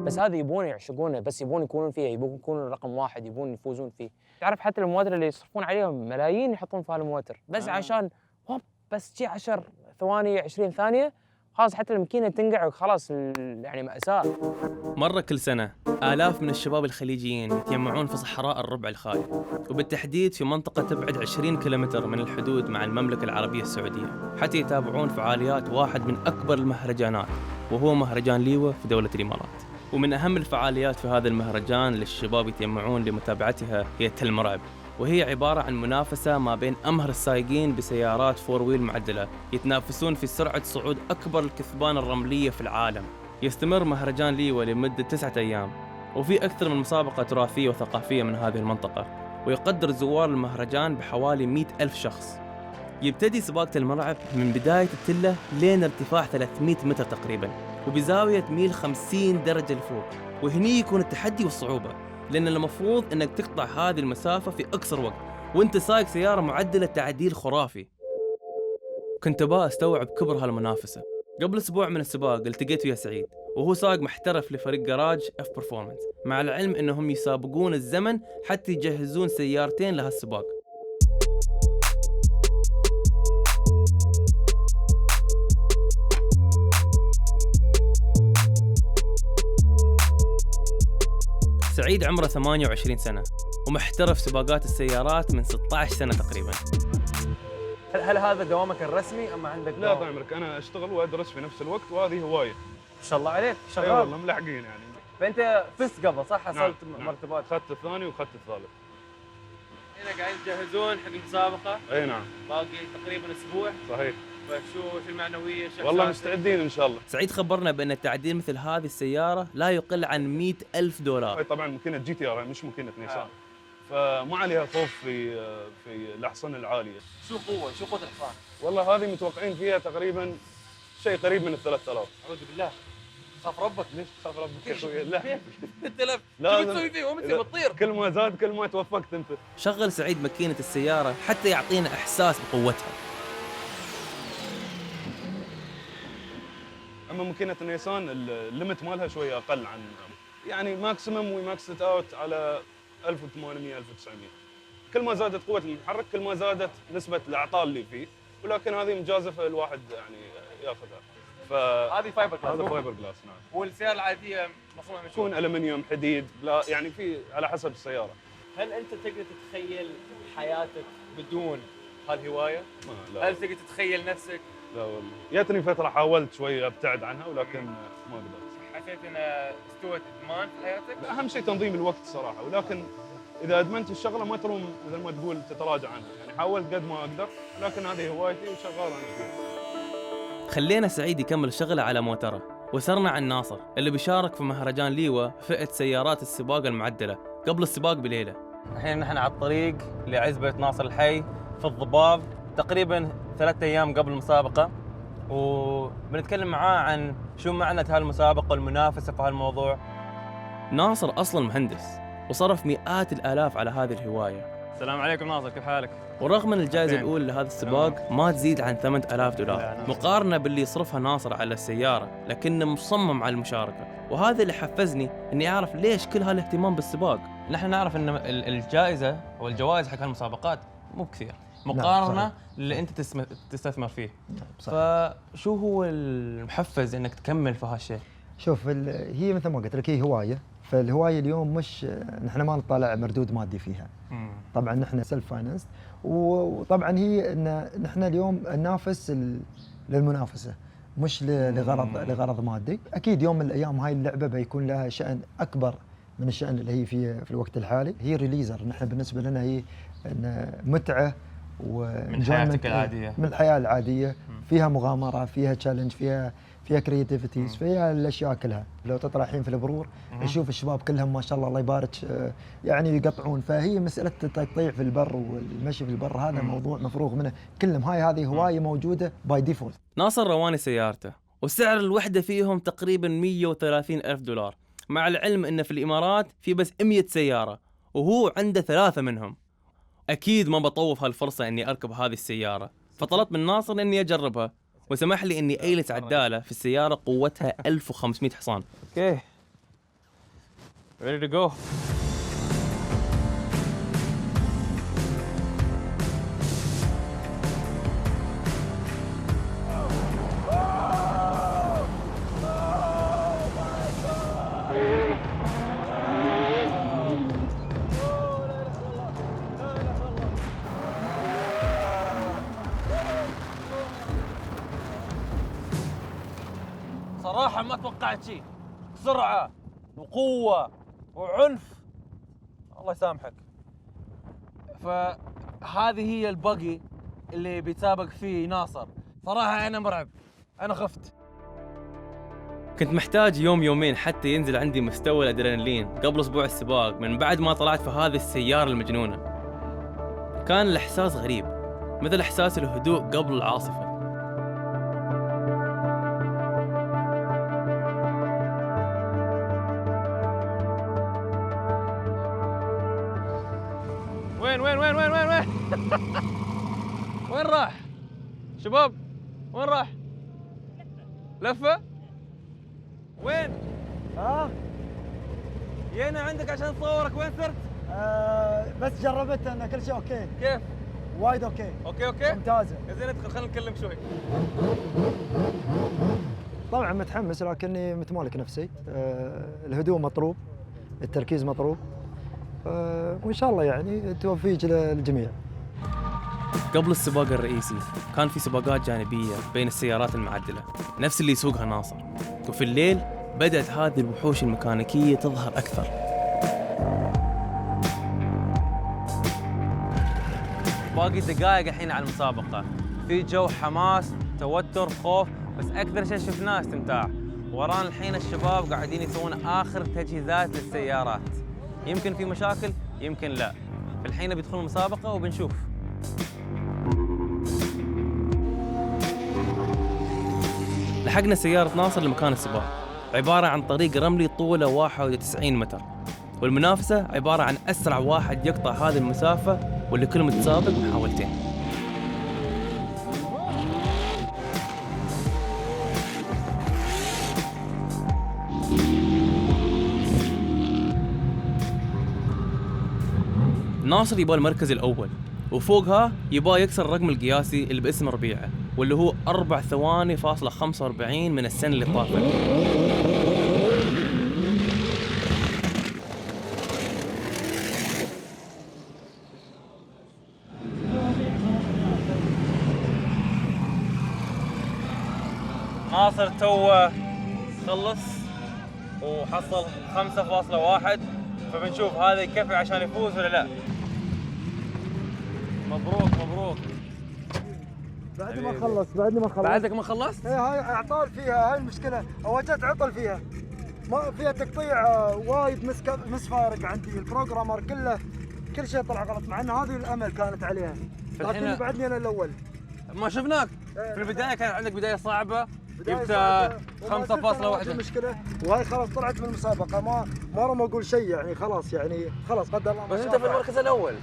بس هذا يبون يعشقونه، بس يبون يكونون فيها، يبون يكونون رقم واحد، يبون يفوزون فيه. تعرف حتى المواتر اللي يصرفون عليهم ملايين يحطون في هالمواتر بس عشان هوب، بس شي 10 ثواني 20 ثانية خلاص حتى الماكينة تنقع وخلاص يعني مأساة. مرة كل سنة آلاف من الشباب الخليجيين يتجمعون في صحراء الربع الخالي، وبالتحديد في منطقة تبعد 20 كيلومتر من الحدود مع المملكة العربية السعودية، حتى يتابعون فعاليات واحد من أكبر المهرجانات، وهو مهرجان ليوة في دولة الإمارات. ومن أهم الفعاليات في هذا المهرجان اللي الشباب يتجمعون لمتابعتها هي تل مرعب، وهي عبارة عن منافسة ما بين أمهر السائقين بسيارات فور ويل معدلة يتنافسون في سرعة صعود أكبر الكثبان الرملية في العالم. يستمر مهرجان ليوة لمدة 9 أيام، وفي أكثر من مسابقة تراثية وثقافية من هذه المنطقة، ويقدر زوار المهرجان بحوالي 100,000 شخص. يبتدي سباق المرعب من بداية التلة لين ارتفاع 300 متر تقريباً، وبزاوية تميل 50 درجة لفوق. وهني يكون التحدي والصعوبة، لأن المفروض أنك تقطع هذه المسافة في أقصر وقت وأنت سايق سيارة معدلة تعديل خرافي. كنت أبغى أستوعب كبر هالمنافسة. قبل أسبوع من السباق التقيت فيها سعيد، وهو سائق محترف لفريق جراج اف برفورمانس، مع العلم أنهم يسابقون الزمن حتى يجهزون سيارتين لهالسباق. سعيد عمره 28 سنة ومحترف سباقات السيارات من 16 سنة تقريباً. هل هذا دوامك الرسمي أم عندك لا طال عمرك، أنا أشتغل وأدرس في نفس الوقت، وهذه هواية. ما شاء الله عليك شغال. أي والله ملحقين يعني. فأنت فزت قبل صح؟ حصلت نعم. مرتبات. أخذت الثاني وأخذت الثالث. هنا قاعدين يجهزون حق المسابقة. أي نعم. باقي تقريباً أسبوع. صحيح. فشو المعنوية؟ والله مستعدين إن شاء الله. سعيد خبرنا بأن التعديل مثل هذه السيارة لا يقل عن $100,000. هاي طبعا ماكينة جي تي ار مش ماكينة نيسان. فما عليها خوف في الأحصنة العالية. شو قوة الحصان؟ والله هذه متوقعين فيها تقريبا شيء قريب من 3000. أعوذ بالله. خاف ربك. ليش تخاف ربك يا اخوي؟ لا 3000 لا شو بتسوي فيه ومتى بتطير؟ كل ما زاد كل ما توفقت انت. شغل سعيد ماكينة السيارة حتى يعطينا إحساس بقوتها. اما ماكينة النيسان الليمت مالها شويه اقل عن يعني ماكسيمم وماكس اوت على 1800 1900. كل ما زادت قوه المحرك كل ما زادت نسبه الاعطال اللي فيه، ولكن هذه مجازفه الواحد يعني ياخذها. هذه فايبر جلاس. هذا فايبر جلاس نعم. والسيارة العادية مصنوعة من شو؟ يكون الومنيوم حديد لا يعني في على حسب السياره. هل أنت تقدر تتخيل حياتك بدون هالهواية؟ لا هل تقدر تتخيل نفسك؟ لا والله جاتني فتره حاولت شوي ابتعد عنها ولكن ما قدرت. حسيت ان استوت ادمان في حياتك؟ اهم شيء تنظيم الوقت الصراحه، ولكن اذا ادمنت الشغله ما تروم مثل ما تقول تتراجع عنها، يعني حاولت قد ما اقدر، لكن هذه هوايتي وشغال انا فيها. خلينا سعيد يكمل شغله على موتره، وسرنا عن ناصر اللي بيشارك في مهرجان ليوة فئة سيارات السباق المعدلة قبل السباق بليلة. الحين نحن على الطريق لعزبة ناصر الحي في الضباب، تقريبا 3 أيام قبل المسابقة، وبنتكلم معاه عن شو معنى هالمسابقة والمنافسة في هالموضوع. ناصر أصلاً مهندس وصرف مئات الآلاف على هذه الهواية. السلام عليكم ناصر، كيف حالك؟ ورغم من الجائزة الأولى لهذا السباق ما تزيد عن $8,000 مقارنة باللي يصرفها ناصر على السيارة، لكنه مصمم على المشاركة، وهذا اللي حفزني إني أعرف ليش كل هالاهتمام بالسباق. نحن نعرف إن الجائزة أو الجوائز حق هالمسابقات مو بكثير مقارنة اللي أنت تستثمر فيه. فشو هو المحفز إنك تكمل في هالشيء؟ شوف هي مثل ما قلت لك هي هواية، فالهواية اليوم مش نحن ما نطلع مردود مادي فيها. طبعا نحن سيلف فاينانس، وطبعا هي ان نحن اليوم ننافس للمنافسة مش لغرض مادي. اكيد يوم من الايام هاي اللعبة بيكون لها شأن اكبر من الشأن اللي هي في الوقت الحالي. هي ريليزر، نحن بالنسبة لنا هي متعة من حياتك العادية، من الحياة العادية، فيها مغامرة، فيها تشالنج، فيها كرياتيفيتيز، فيها الاشياء كلها. لو تطلع الحين في البرور نشوف الشباب كلهم ما شاء الله الله يبارك يعني يقطعون. فهي مساله التقطيع في البر والمشي في البر هذا موضوع مفروغ منه كلهم. هذه هوايه موجوده باي ديفولت. ناصر رواني سيارته وسعر الوحده فيهم تقريبا $130,000، مع العلم انه في الامارات في بس 100 سياره وهو عنده 3 منهم. اكيد ما بطوف هالفرصه اني اركب هذه السياره، فطلبت من ناصر اني اجربها، وسمح لي إني أجلس عدالة في السيارة قوتها 1500 حصان. اوكي ready to go. صراحة ما توقعت شيء، سرعة وقوة وعنف، الله يسامحك. فهذه هي البقي اللي بيتسابق فيه ناصر. صراحة أنا مرعب، أنا خفت. كنت محتاج يوم يومين حتى ينزل عندي مستوى الأدرينالين قبل أسبوع السباق من بعد ما طلعت في هذه السيارة المجنونة. كان الإحساس غريب، مثل إحساس الهدوء قبل العاصفة. وين وين وين وين وين وين وين راح؟ شباب وين راح؟ لفة؟ وين؟ جينا عندك عشان نصورك، وين صرت؟ بس جربت ان كل شيء اوكي. كيف؟ وايد اوكي. اوكي؟ ممتازه. زين ادخل خلينا نتكلم شوي. طبعا متحمس لكني متمالك نفسي. الهدوء مطلوب، التركيز مطلوب، وان شاء الله يعني التوفيق للجميع. قبل السباق الرئيسي كان في سباقات جانبية بين السيارات المعدلة نفس اللي يسوقها ناصر، وفي الليل بدأت هذه الوحوش الميكانيكية تظهر أكثر. باقي دقائق الحين على المسابقة، في جو حماس، توتر، خوف، بس أكثر شيء شفناه استمتاع. ورانا الحين الشباب قاعدين يسوون آخر تجهيزات للسيارات. يمكن في مشاكل، يمكن لا. في الحين بيدخلون المسابقة وبنشوف. لحقنا سيارة ناصر لمكان السباق، عبارة عن طريق رملي طوله 91 متر، والمنافسة عبارة عن أسرع واحد يقطع هذه المسافة، واللي كل متسابق محاولتين. ناصر يبغى المركز الأول، وفوقها يبغى يكسر الرقم القياسي اللي باسم ربيعه، واللي هو 4 ثواني فاصلة 45 من السنة اللي طافت. ناصر توه خلص وحصل 5.1، فبنشوف هذا يكفي عشان يفوز ولا لا. مبروك مبروك. بعدني ما خلصت. بعدك ما خلصت؟ هاي اعطال فيها، هاي المشكله، واجهت عطل فيها، ما فيها تقطيع وايد مسفارق عندي، البروجرامر كله كل شيء طلع غلط، مع ان هذه الامل كانت عليها، لكن بعدني انا الاول. ما شفناك في البدايه، كانت عندك بدايه صعبه، جبت 5.1 المشكله، وهاي خلاص طلعت من المسابقه، ما رمى اقول شيء يعني، خلاص يعني خلاص قدر الله. بس انت في المركز الاول.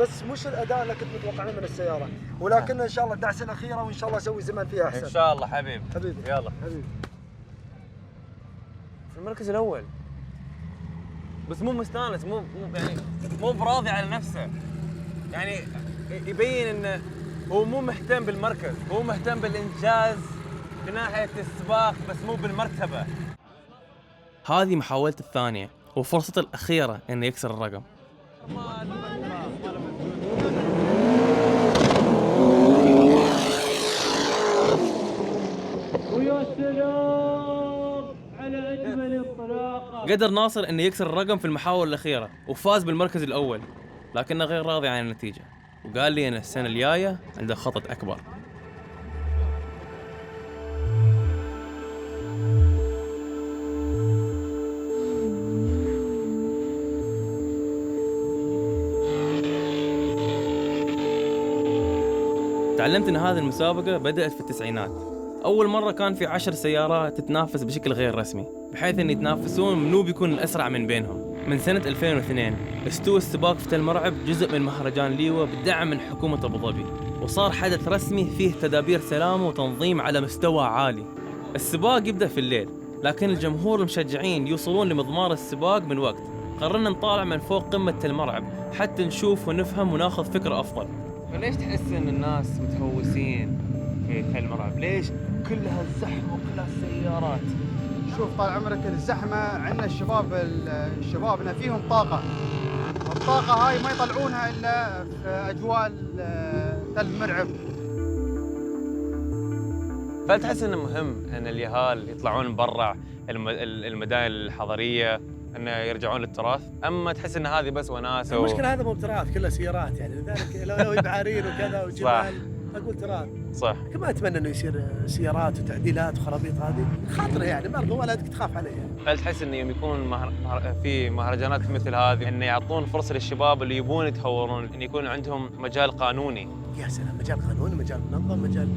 بس مش الاداء اللي كنت متوقعه من السياره، ولكن ان شاء الله الدعسه الاخيره، وان شاء الله اسوي زمن فيها احسن ان شاء الله. حبيبي يلا حبيبي. في المركز الاول، بس مو مستانس، مو يعني مو براضي على نفسه، يعني يبين انه هو مو مهتم بالمركز، هو مهتم بالانجاز في ناحيه السباق، بس مو بالمرتبه. هذه محاولته الثانية وفرصته الأخيرة إنه يكسر الرقم. ويا سلام على أجمل انطلاقة. قدر ناصر إنه يكسر الرقم في المحاولة الأخيرة وفاز بالمركز الأول، لكنه غير راضي عن النتيجة، وقال لي إن السنة الجاية عنده خطط أكبر. تعلمت إن هذه المسابقة بدأت في التسعينات. أول مرة كان في 10 سيارات تتنافس بشكل غير رسمي، بحيث أن يتنافسون منو بيكون الأسرع من بينهم. من سنة 2002 استوى السباق في تل مرعب جزء من مهرجان ليوة بدعم من حكومة أبو ظبي. وصار حدث رسمي فيه تدابير سلامة وتنظيم على مستوى عالي. السباق يبدأ في الليل، لكن الجمهور المشجعين يوصلون لمضمار السباق من وقت. قررنا نطالع من فوق قمة المرعب حتى نشوف ونفهم وناخذ فكرة أفضل. فليش تحس إن الناس متهوسين في المرعب؟ ليش كلها الزحمة وكلها السيارات؟ شوف طال عمرك الزحمة عندنا شبابنا فيهم طاقة، الطاقة هاي ما يطلعونها إلا في أجواء تل مرعب. فهل تحس انه مهم ان اليهال يطلعون برا المدائن الحضريه انه يرجعون للتراث، اما تحس ان هذه بس وناسه المشكله هذا مو بتراث، كله سيارات يعني، لذلك لو يبعارين وكذا وجبال اقول تراث. صح. ما اتمنى انه يصير سيارات وتعديلات وخرابيط، هذه خاطره يعني برضه ولدك تخاف عليه يعني. هل تحس انه يوم يكون في مهرجانات مثل هذه انه يعطون فرصه للشباب اللي يبون يتهورون ان يكون عندهم مجال قانوني؟ يا سلام، مجال قانوني، مجال منظم، مجال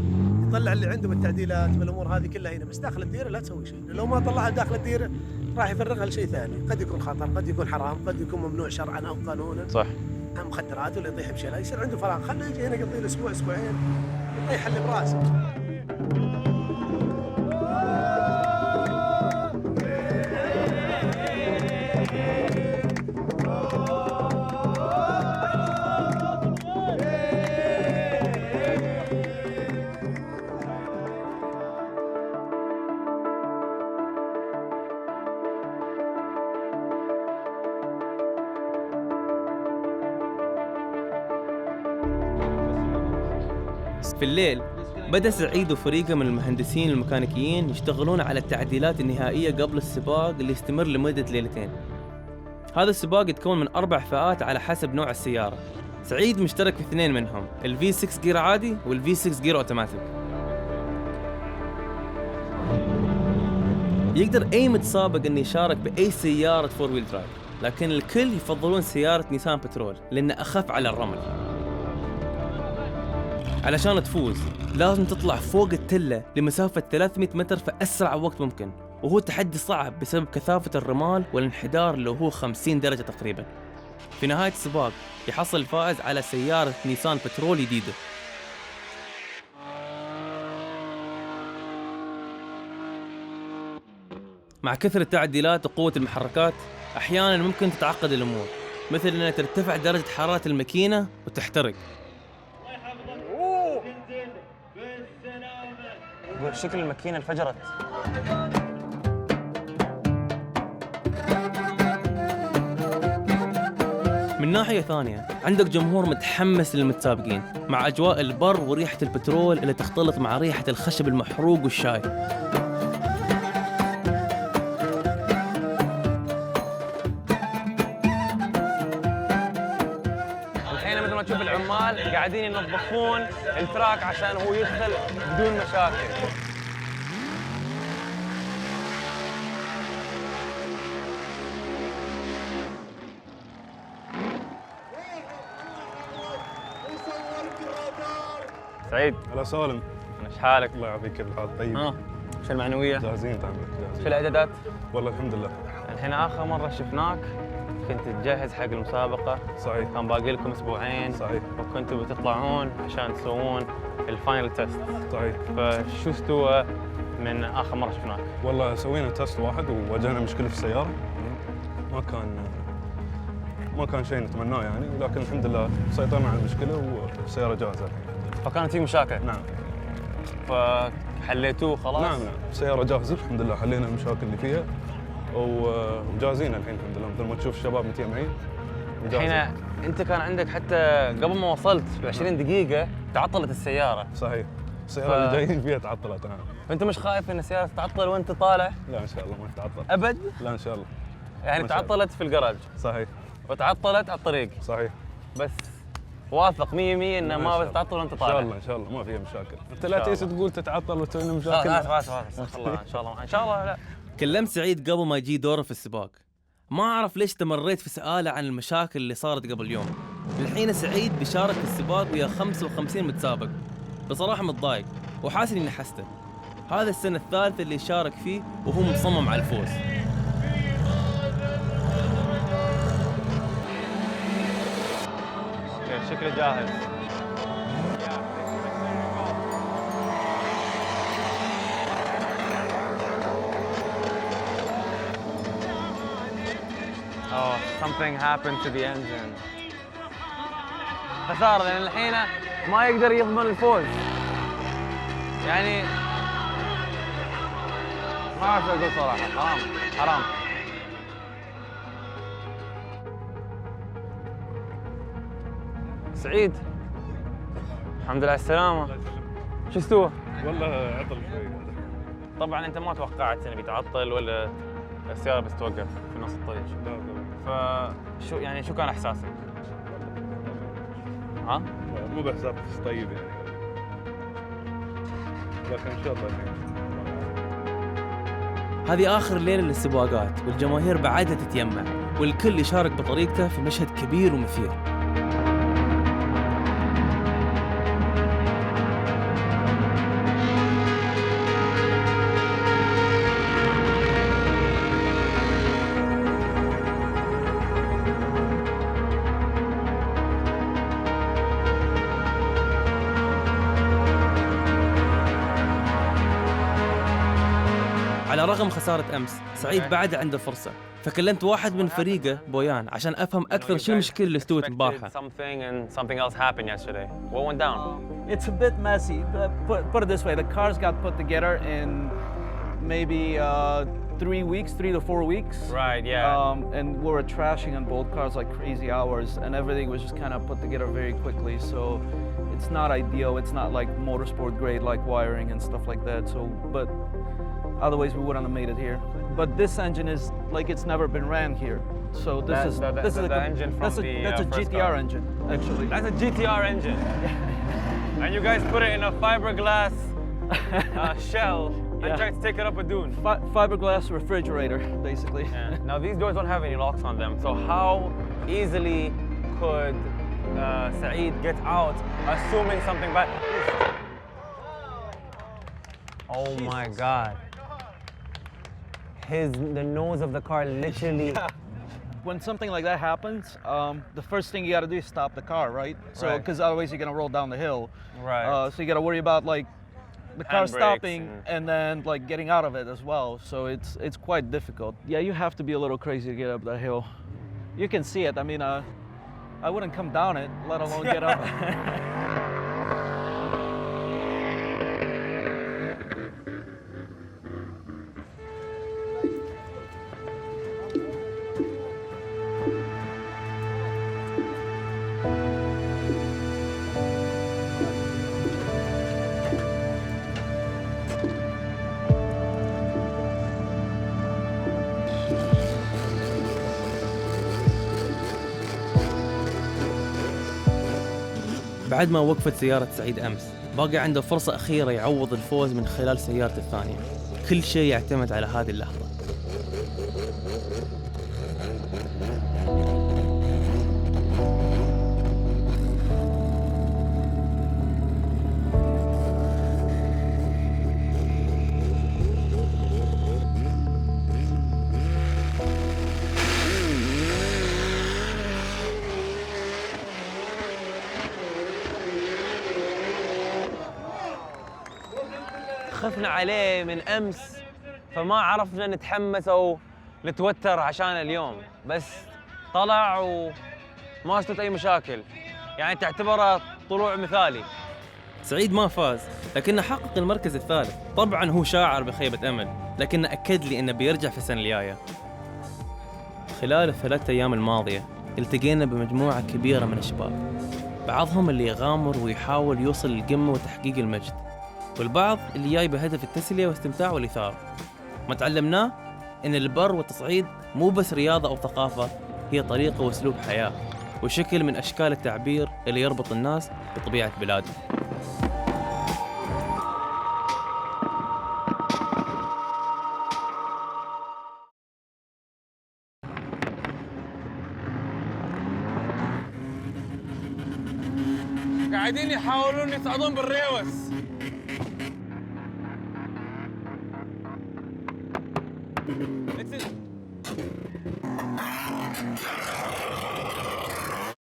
يطلع اللي عنده بالتعديلات والامور هذه كلها هنا، بس داخل الديره لا تسوي شيء، لو ما طلعها داخل الديره راح يفرغها لشيء ثاني، قد يكون خطر، قد يكون حرام، قد يكون ممنوع شرعا او قانونا. صح. مخدرات ولا يطيح بشيء، لا يصير عنده فراغ، خليه يجي هنا يقضي له اسبوع اسبوعين يطيح اللي براسه. في الليل بدأ سعيد وفريقه من المهندسين الميكانيكيين يشتغلون على التعديلات النهائية قبل السباق اللي يستمر لمدة ليلتين. هذا السباق يتكون من 4 فئات على حسب نوع السيارة. سعيد مشترك في 2 منهم، الV6 جير عادي والV6 جير اوتوماتيك. يقدر أي متسابق أن يشارك بأي سيارة 4 ويل درايف، لكن الكل يفضلون سيارة نيسان بترول لأنه أخف على الرمل. علشان تفوز لازم تطلع فوق التلة لمسافة 300 متر في أسرع وقت ممكن، وهو تحدي صعب بسبب كثافة الرمال والانحدار اللي هو 50 درجة تقريبا. في نهاية السباق يحصل الفائز على سيارة نيسان بترول جديدة. مع كثرة التعديلات وقوة المحركات أحيانا ممكن تتعقد الأمور، مثل أن ترتفع درجة حرارة الماكينة وتحترق. شكل الماكينة انفجرت. من ناحية ثانية عندك جمهور متحمس للمتسابقين مع أجواء البر وريحة البترول اللي تختلط مع ريحة الخشب المحروق والشاي. الحين مثل ما تشوف العمال قاعدين ينظفون التراك عشان هو يدخل بدون مشاكل. سعيد. هلا سالم. ايش حالك؟ الله يعافيك، كيف الحال؟ طيب. شو المعنوية؟ جاهزين تعملك جاهزين. شو الإعدادات؟ والله الحمد لله. الحين آخر مرة شفناك كنت تجهز حق المسابقة. صحيح. كان باقي لكم أسبوعين. صحيح. وكنتوا بتطلعون عشان تسوون الفاينل تيست. صحيح. فشو استوى من آخر مرة شفناك؟ والله سوينا تيست واحد وواجهنا مشكلة في السيارة. ما كان شيء نتمناه يعني، ولكن الحمد لله سيطرنا على المشكلة والسيارة جاهزة الحين. فكانت في مشاكل؟ نعم. فحليتوه خلاص؟ نعم. السيارة جاهزة الحمد لله، حلينا المشاكل اللي فيها وجاهزين الحين الحمد لله، مثل ما تشوف الشباب متجمعين. الحين انت كان عندك حتى قبل ما وصلت ب 20 دقيقة تعطلت السيارة. صحيح. السيارة اللي جايين فيها تعطلت. فانت مش خايف ان السيارة تتعطل وانت طالع؟ لا ان شاء الله ما تتعطل. ابد؟ لا ان شاء الله. يعني تعطلت في الجراج. صحيح. وتعطلت على الطريق. صحيح. بس واثق 100% انه ما بتتعطل وانت طالع. ان شاء الله ما فيها مشاكل. انت لا تيجي تقول تتعطل وتسوي لنا مشاكل. اسف الله ان شاء الله لا. كلمت سعيد قبل ما يجي دوره في السباق، ما أعرف ليش تمريت في سؤاله عن المشاكل اللي صارت قبل يوم. الحين سعيد بيشارك في السباق ويا 55 متسابق. بصراحة متضايق وحاسس إني نحسته. هذا السنة الثالثة اللي يشارك فيه وهو مصمم على الفوز. اوكي شكله جاهز. something happened to the engine. خسارة لأن الحين ما يقدر يضمن الفوز. يعني ما أعرف أقول صراحة، حرام. سعيد الحمد لله على السلامة. شو استوى؟ والله عطل شوي. طبعا أنت ما توقعت إنه بيتعطل ولا السيارة بس توقف في نص الطريق. لا فشو يعني شو كان إحساسك؟ ها؟ مو بحساب طيب يعني، لكن ان شاء الله خير. هذه آخر ليلة للسباقات والجماهير بعدها تتيمع والكل يشارك بطريقته في مشهد كبير ومثير. على رغم خسارة أمس، سعيد بعد عنده فرصة، فكلمت واحد من فريقه بويان عشان أفهم أكثر شو المشكلة اللي استوت امبارحة. Something else happened yesterday. What went down? It's a bit messy. Put it this way, the cars got put together in maybe 3 weeks, 3 to 4 weeks. Right, yeah. And we were trashing on both cars like crazy hours, and everything was just kind of put together very quickly. So it's not ideal. It's not like motorsport grade like wiring and stuff like that. So, but otherwise we wouldn't have made it here. But this engine is like it's never been ran here. So this is the engine from that's a first GTR car. engine actually. That's a GTR engine. And you guys put it in a fiberglass shell and tried to take it up a dune. Fiberglass refrigerator, basically. Yeah. Now these doors don't have any locks on them. So how easily could Saeed get out, assuming something bad? Oh my God. The nose of the car literally. When something like that happens, the first thing you got to do is stop the car, right? So, because otherwise you're gonna roll down the hill. Right. So you got to worry about like the car Handbrakes stopping and then like getting out of it as well. So it's quite difficult. Yeah, you have to be a little crazy to get up that hill. You can see it. I mean, I wouldn't come down it, let alone get up. بعد ما وقفت سيارة سعيد أمس، باقي عنده فرصة أخيرة يعوض الفوز من خلال سيارته الثانية. كل شيء يعتمد على هذه اللحظة. خفنا عليه من أمس فما عرفنا نتحمس أو نتوتر عشان اليوم، بس طلع وما استوت أي مشاكل، يعني تعتبره طلوع مثالي. سعيد ما فاز لكنه حقق المركز الثالث. طبعا هو شاعر بخيبة أمل، لكنه أكد لي إنه بيرجع في السنة الجاية. خلال ال3 أيام الماضية التقينا بمجموعة كبيرة من الشباب، بعضهم اللي يغامر ويحاول يوصل للقمة وتحقيق المجد، والبعض اللي جاي بهدف التسلية والاستمتاع والإثارة. ما تعلمناه إن البر والتصعيد مو بس رياضة أو ثقافة، هي طريقة وأسلوب حياة وشكل من أشكال التعبير اللي يربط الناس بطبيعة بلادهم. قاعدين يحاولون يصعدون بالريوس.